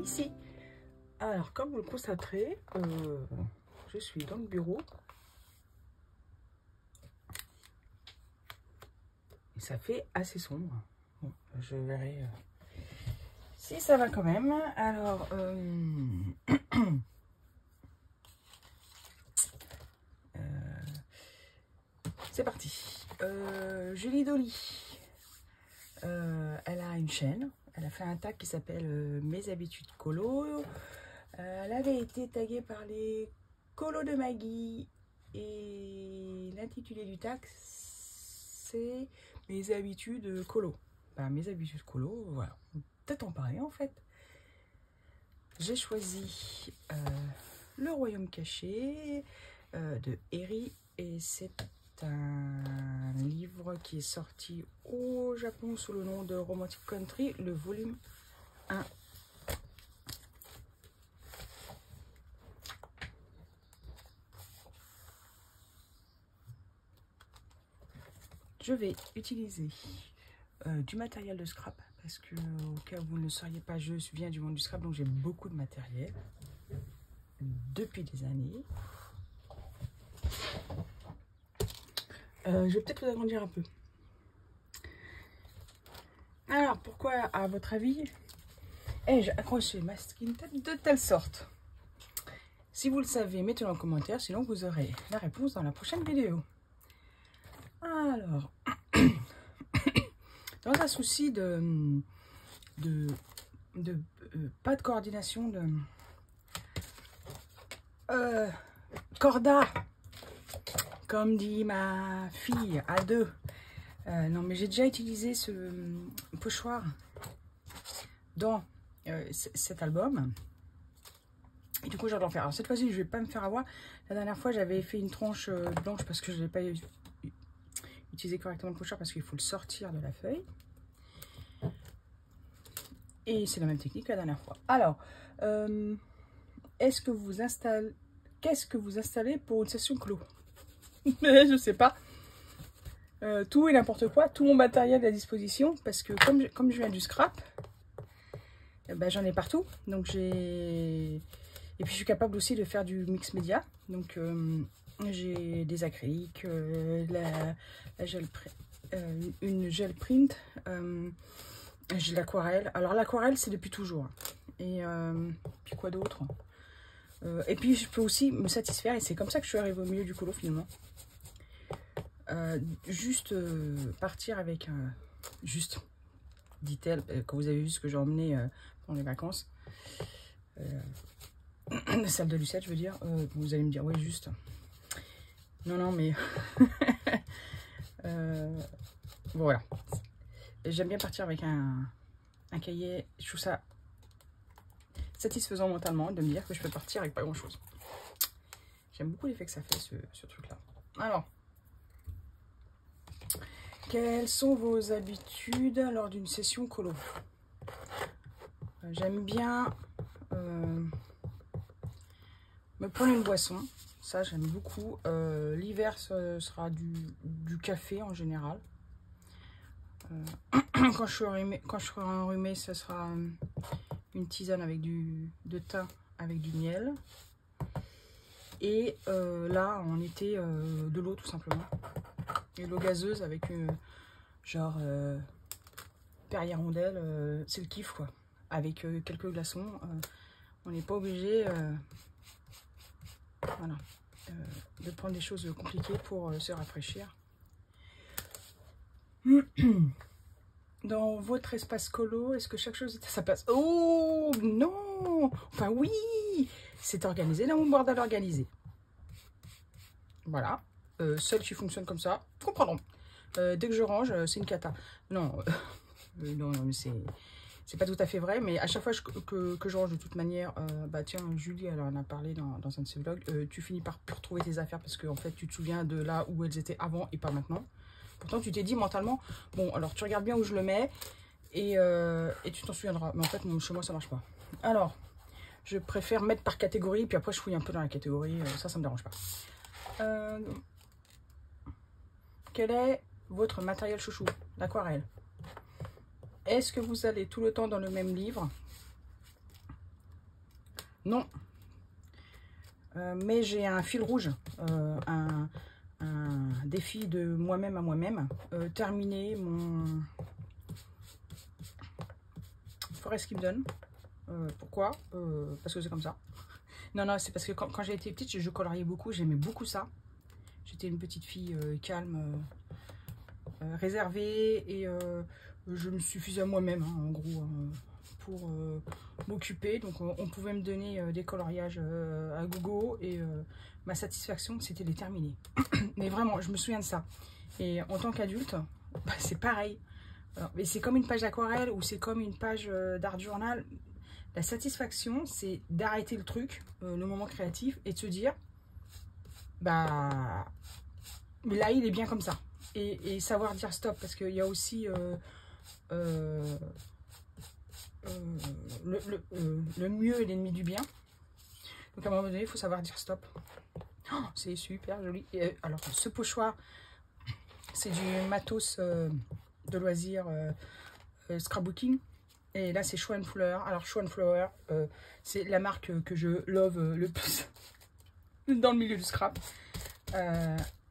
ici. Alors, comme vous le constaterez, je suis dans le bureau. Et ça fait assez sombre. Bon, je verrai si ça va quand même. Alors, c'est parti. Julie Dolly. Elle a une chaîne. Elle a fait un tag qui s'appelle Mes habitudes colo. Elle avait été taguée par les colos de Maggie. Et l'intitulé du tag, c'est Mes habitudes colo. Ben, mes habitudes colo, voilà. Peut-être en parler en fait. J'ai choisi Le Royaume caché de Eri. Et c'est un livre qui est sorti au Japon sous le nom de Romantic Country, le volume 1. Je vais utiliser du matériel de scrap parce que au cas où vous ne le sauriez pas, je viens du monde du scrap, donc j'ai beaucoup de matériel depuis des années. Je vais peut-être vous agrandir un peu. Alors, pourquoi, à votre avis, ai-je accroché ma skin de telle sorte? Si vous le savez, mettez-le en commentaire, sinon vous aurez la réponse dans la prochaine vidéo. Alors, dans un souci de pas de coordination, de corda, comme dit ma fille à deux. Non, mais j'ai déjà utilisé ce pochoir dans cet album. Et du coup, j'adore faire. Alors, cette fois-ci, je vais pas me faire avoir. La dernière fois, j'avais fait une tranche blanche parce que je n'ai pas utilisé correctement le pochoir parce qu'il faut le sortir de la feuille. Et c'est la même technique la dernière fois. Alors, qu'est-ce que vous installez pour une session clos? Je sais pas. Tout et n'importe quoi, tout mon matériel à disposition parce que comme je viens du scrap, ben, j'en ai partout. Donc et puis je suis capable aussi de faire du mix média. Donc j'ai des acryliques, une gel print, j'ai l'aquarelle. Alors l'aquarelle c'est depuis toujours. Et puis quoi d'autre? Et puis je peux aussi me satisfaire et c'est comme ça que je suis arrivée au milieu du colo finalement. Partir avec juste, dit-elle, quand vous avez vu ce que j'ai emmené pendant les vacances, la salle de Lucette, je veux dire, vous allez me dire, oui, juste. Non, mais voilà. J'aime bien partir avec un cahier. Je trouve ça satisfaisant mentalement de me dire que je peux partir avec pas grand-chose. J'aime beaucoup l'effet que ça fait, ce truc-là. Alors, quelles sont vos habitudes lors d'une session colo? J'aime bien me prendre une boisson. Ça, j'aime beaucoup. L'hiver, ce sera du café en général. Quand je serai enrhumée, ce sera une tisane avec de thym avec du miel. Et là, en été, de l'eau tout simplement. Et l'eau gazeuse avec genre Perrier Rondelle, c'est le kiff quoi. Avec quelques glaçons, on n'est pas obligé voilà, de prendre des choses compliquées pour se rafraîchir. Dans votre espace colo, est-ce que chaque chose est à sa place? Oh non! Enfin oui! C'est organisé dans mon bordel organisé. Voilà. Seul qui fonctionne comme ça, comprendront. Dès que je range, c'est une cata. Non, non, mais c'est pas tout à fait vrai, mais à chaque fois que je range de toute manière, bah tiens, Julie, elle en a parlé dans un de ses vlogs, tu finis par plus retrouver tes affaires parce que en fait, tu te souviens de là où elles étaient avant et pas maintenant. Pourtant, tu t'es dit mentalement, bon, alors tu regardes bien où je le mets et tu t'en souviendras. Mais en fait, chez moi, ça marche pas. Alors, je préfère mettre par catégorie, puis après, je fouille un peu dans la catégorie. Ça me dérange pas. Quel est votre matériel chouchou? L'aquarelle. Est-ce que vous allez tout le temps dans le même livre? Non. Mais j'ai un fil rouge, un défi de moi-même à moi-même. Terminer mon Forest Kingdom. Pourquoi? Parce que c'est comme ça. Non, non, c'est parce que quand j'ai été petite, je coloriais beaucoup. J'aimais beaucoup ça. J'étais une petite fille calme, réservée. Et je me suffisais à moi-même, hein, en gros, pour m'occuper. Donc, on pouvait me donner des coloriages à gogo. Et ma satisfaction, c'était de les terminer. Mais vraiment, je me souviens de ça. Et en tant qu'adulte, bah, c'est pareil. Mais c'est comme une page d'aquarelle ou c'est comme une page d'art journal. La satisfaction, c'est d'arrêter le truc, le moment créatif, et de se dire, bah, là, il est bien comme ça. Et savoir dire stop, parce qu'il y a aussi le mieux est l'ennemi du bien. Donc à un moment donné, il faut savoir dire stop. Oh, c'est super joli. Et, alors, ce pochoir, c'est du matos de loisirs scrapbooking. Et là, c'est Show and Flower. Alors, Show and Flower, c'est la marque que je love le plus dans le milieu du scrap.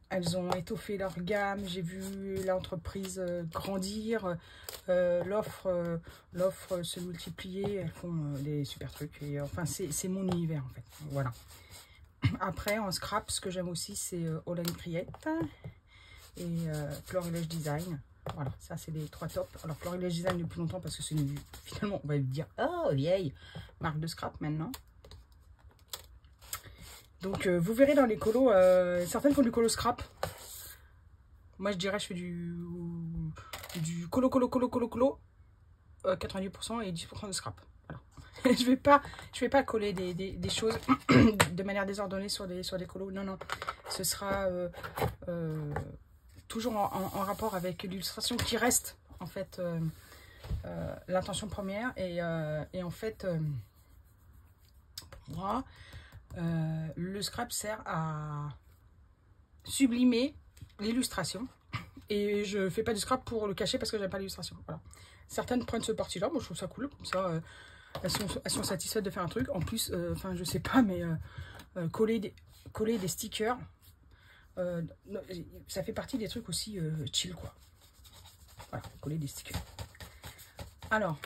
Elles ont étoffé leur gamme. J'ai vu l'entreprise grandir. L'offre se multiplier. Elles font des super trucs. Et, enfin, c'est mon univers, en fait. Voilà. Après, en scrap, ce que j'aime aussi, c'est All and Create et Florilège Design. Voilà, ça c'est les 3 tops. Alors Florilège Design depuis longtemps parce que c'est finalement, on va dire, oh vieille marque de scrap maintenant. Donc vous verrez dans les colos, certaines font du colo scrap. Moi je dirais je fais du colo 90% et 10% de scrap. Voilà. je vais pas coller des choses de manière désordonnée sur des colos. Non, non. Ce sera toujours en rapport avec l'illustration qui reste en fait l'intention première. Et en fait, pour moi, le scrap sert à sublimer l'illustration. Et je fais pas du scrap pour le cacher parce que j'aime pas l'illustration. Voilà. Certaines prennent ce parti-là. Moi, je trouve ça cool. Comme ça, elles sont satisfaites de faire un truc. En plus, enfin, je sais pas, mais coller des stickers, ça fait partie des trucs aussi chill, quoi. Voilà, coller des stickers. Alors,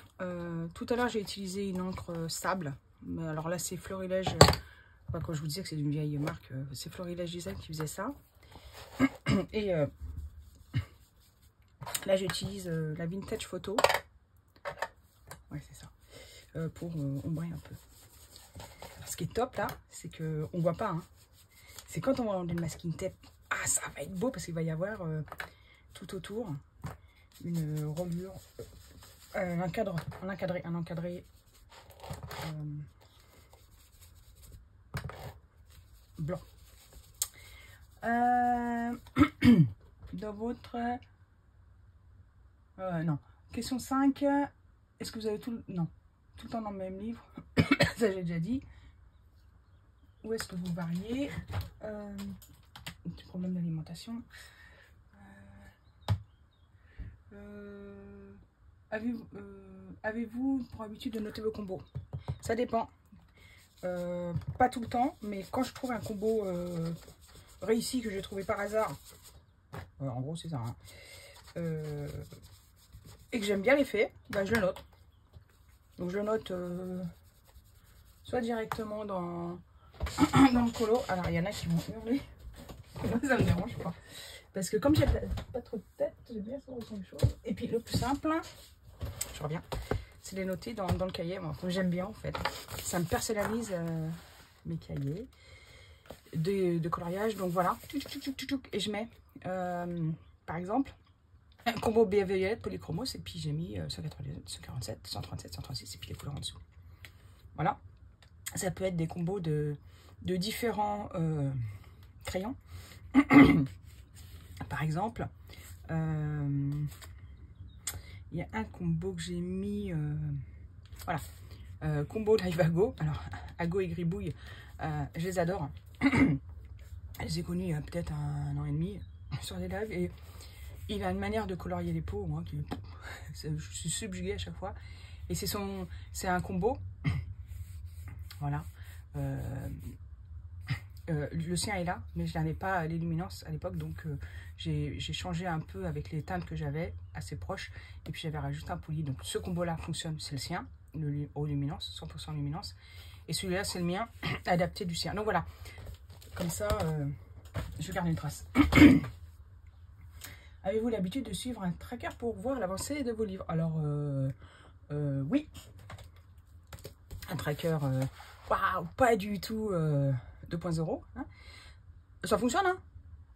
tout à l'heure, j'ai utilisé une encre sable. Mais alors là, c'est Florilège. Quand je vous disais que c'est d'une vieille marque, c'est Florilège Design qui faisait ça. Et là, j'utilise la Vintage Photo. Ouais, c'est ça. Pour ombrer un peu. Alors, ce qui est top là, c'est qu'on ne voit pas. Hein. C'est quand on va enlever le masking tape. Ah, ça va être beau parce qu'il va y avoir tout autour une reliure, un encadré blanc. Dans votre... non. Question 5. Est-ce que vous avez tout le... Non. Tout le temps dans le même livre. Ça, j'ai déjà dit. Où est-ce que vous variez? Un petit problème d'alimentation. Avez-vous pour habitude de noter vos combos? Ça dépend. Pas tout le temps, mais quand je trouve un combo réussi que j'ai trouvé par hasard, en gros c'est ça, hein, et que j'aime bien l'effet, bah, je le note. Donc je le note soit directement dans le colo. Alors il y en a qui vont hurler, ça me dérange pas. Parce que comme j'ai pas trop de tête, j'ai bien sur autre chose. Et puis le plus simple, je reviens, c'est les noter dans le cahier. Moi, j'aime bien en fait. Ça me personnalise mes cahiers de coloriage. Donc voilà. Et je mets, par exemple, un combo bienveillette polychromos. Et puis j'ai mis 197, 147, 137, 136 et puis les couleurs en dessous. Voilà. Ça peut être des combos de différents crayons. Par exemple, il y a un combo que j'ai mis, voilà, combo Live Ago. Alors, Ago et Gribouille, je les adore. Je les ai connus il y a peut-être 1 an et demi sur des lives. Et il a une manière de colorier les peaux, moi, qui, je suis subjuguée à chaque fois. Et c'est un combo, voilà, Le sien est là, mais je n'avais pas les luminances à l'époque, donc j'ai changé un peu avec les teintes que j'avais, assez proches, et puis j'avais rajouté un poli. Donc ce combo-là fonctionne, c'est le sien, le haut luminance, 100% luminance, et celui-là c'est le mien, adapté du sien. Donc voilà, comme ça, je garde une trace. Avez-vous l'habitude de suivre un tracker pour voir l'avancée de vos livres? Alors, oui, un tracker, waouh, pas du tout 2.0, hein. Ça fonctionne, hein,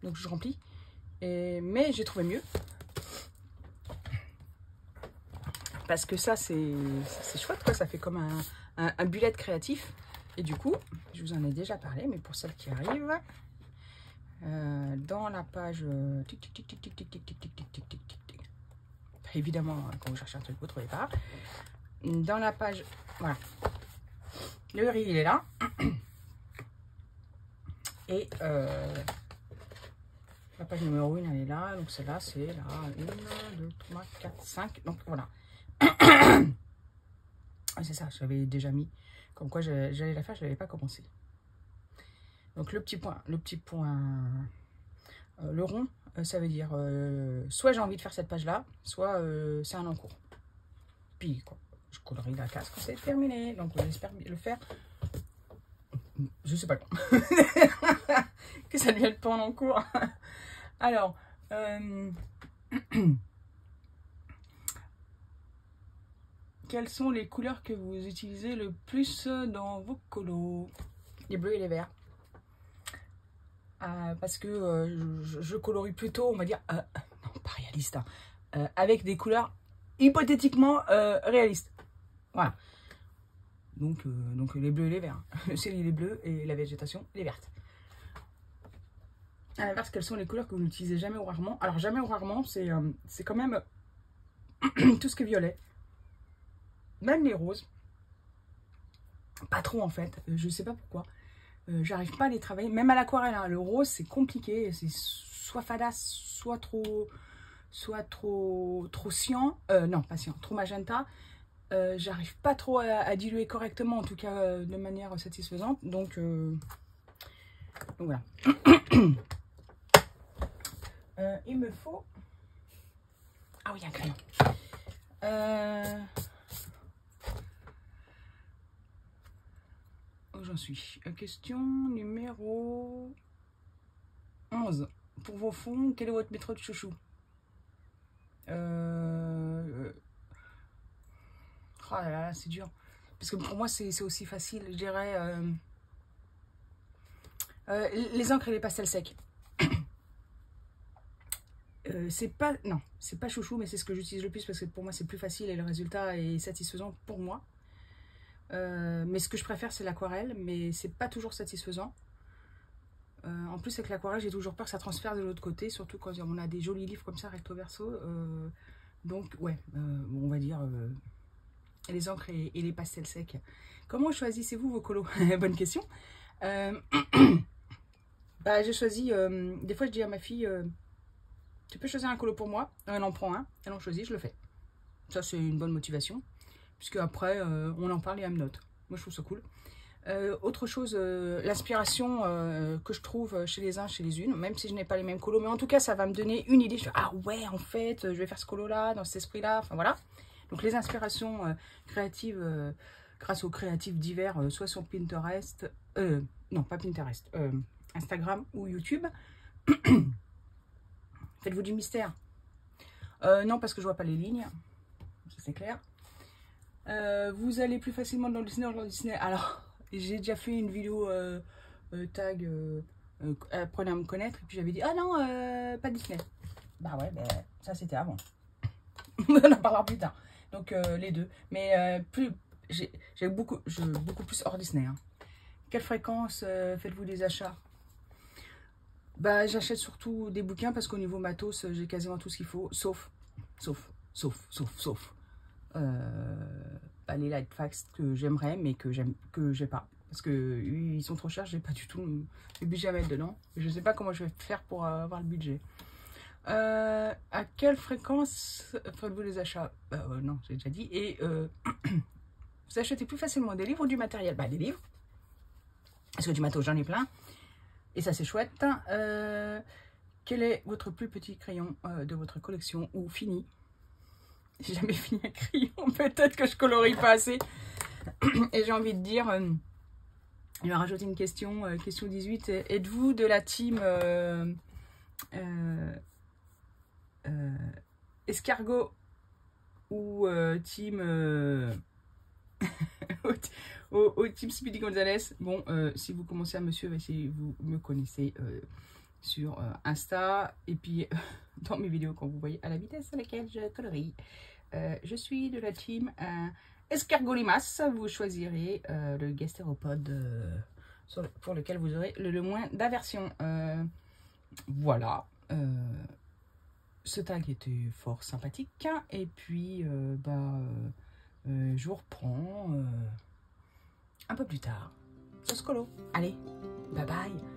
donc je remplis, mais j'ai trouvé mieux, parce que ça c'est chouette, quoi. Ça fait comme un bullet créatif, et du coup, je vous en ai déjà parlé, mais pour celles qui arrivent, dans la page, évidemment, quand vous cherchez un truc, vous ne trouvez pas, dans la page, voilà, le riz il est là. Et la page numéro 1, elle est là. Donc celle-là, c'est là. 1, 2, 3, 4, 5. Donc voilà. C'est ça, j'avais déjà mis. Comme quoi j'allais la faire, je n'avais pas commencé. Donc le petit point, le rond, ça veut dire soit j'ai envie de faire cette page-là, soit c'est un en cours. Puis quoi, je colorie la case quand c'est terminé. Donc j'espère le faire. Je sais pas quand. Que ça devienne pas en cours. Alors, quelles sont les couleurs que vous utilisez le plus dans vos colos? Les bleus et les verts. Parce que je colorie plutôt, on va dire, non, pas réaliste, hein, avec des couleurs hypothétiquement réalistes. Voilà. Donc les bleus et les verts. Le ciel il est bleu et la végétation elle est verte. À l'inverse, quelles sont les couleurs que vous n'utilisez jamais ou rarement? Alors jamais ou rarement, c'est quand même tout ce qui est violet. Même les roses. Pas trop en fait. Je sais pas pourquoi. J'arrive pas à les travailler. Même à l'aquarelle, hein, le rose c'est compliqué. C'est soit fadasse, soit trop cyan. Non, pas cyan, trop magenta. J'arrive pas trop à diluer correctement, en tout cas de manière satisfaisante. Donc voilà. Il me faut... Ah oui, un crayon. Où j'en suis? Question numéro 11. Pour vos fonds, quelle est votre méthode chouchou? Oh là là, c'est dur. Parce que pour moi, c'est aussi facile. Je dirais les encres et les pastels secs. C'est pas... Non, c'est pas chouchou, mais c'est ce que j'utilise le plus parce que pour moi, c'est plus facile et le résultat est satisfaisant pour moi. Mais ce que je préfère, c'est l'aquarelle, mais c'est pas toujours satisfaisant. En plus, avec l'aquarelle, j'ai toujours peur que ça transfère de l'autre côté, surtout quand on a des jolis livres comme ça, recto verso. Donc, ouais, on va dire... les encres et les pastels secs. Comment choisissez-vous vos colos? Bonne question. Bah, j'ai choisi, des fois je dis à ma fille, tu peux choisir un colo pour moi, elle en prend un, elle en choisit, je le fais. Ça c'est une bonne motivation, puisque après on en parle et elle me note. Moi je trouve ça cool. Autre chose, l'inspiration que je trouve chez les uns, chez les unes, même si je n'ai pas les mêmes colos, mais en tout cas ça va me donner une idée. Je fais, ah ouais, en fait, je vais faire ce colo là, dans cet esprit là, enfin voilà. Donc les inspirations créatives, grâce aux créatifs divers, soit sur Pinterest, non pas Pinterest, Instagram ou YouTube. Faites-vous du mystère? Non, parce que je vois pas les lignes, ça c'est clair. Vous allez plus facilement dans le Disney ou dans le Disney? Alors, j'ai déjà fait une vidéo tag, apprenez à me connaître, et puis j'avais dit, ah non, pas Disney. Bah ouais, ben, ça c'était avant. On en parlera plus tard. Donc les deux. Mais j'ai beaucoup plus hors Disney. Hein. Quelle fréquence faites-vous des achats? Bah j'achète surtout des bouquins parce qu'au niveau matos, j'ai quasiment tout ce qu'il faut, sauf bah, les light facts que j'aimerais mais que j'ai pas. Parce que ils sont trop chers, j'ai pas du tout le budget à mettre dedans. Je sais pas comment je vais faire pour avoir le budget. À quelle fréquence faites-vous les achats? Non, j'ai déjà dit. Et vous achetez plus facilement des livres ou du matériel? Bah, des livres. Parce que du matos, j'en ai plein. Et ça, c'est chouette. Quel est votre plus petit crayon de votre collection ou fini? J'ai jamais fini un crayon. Peut-être que je colorie pas assez. Et j'ai envie de dire... il m'a rajouté une question. Question 18. Êtes-vous de la team... escargot ou team au team Speedy Gonzalez? Bon, si vous commencez à me suivre, si vous me connaissez sur Insta et puis dans mes vidéos, quand vous voyez à la vitesse à laquelle je colorie, je suis de la team escargolimas. Vous choisirez le gastéropode pour lequel vous aurez le moins d'aversion. Voilà. Ce tag était fort sympathique et puis je vous reprends un peu plus tard sur ce colo. Allez, bye bye.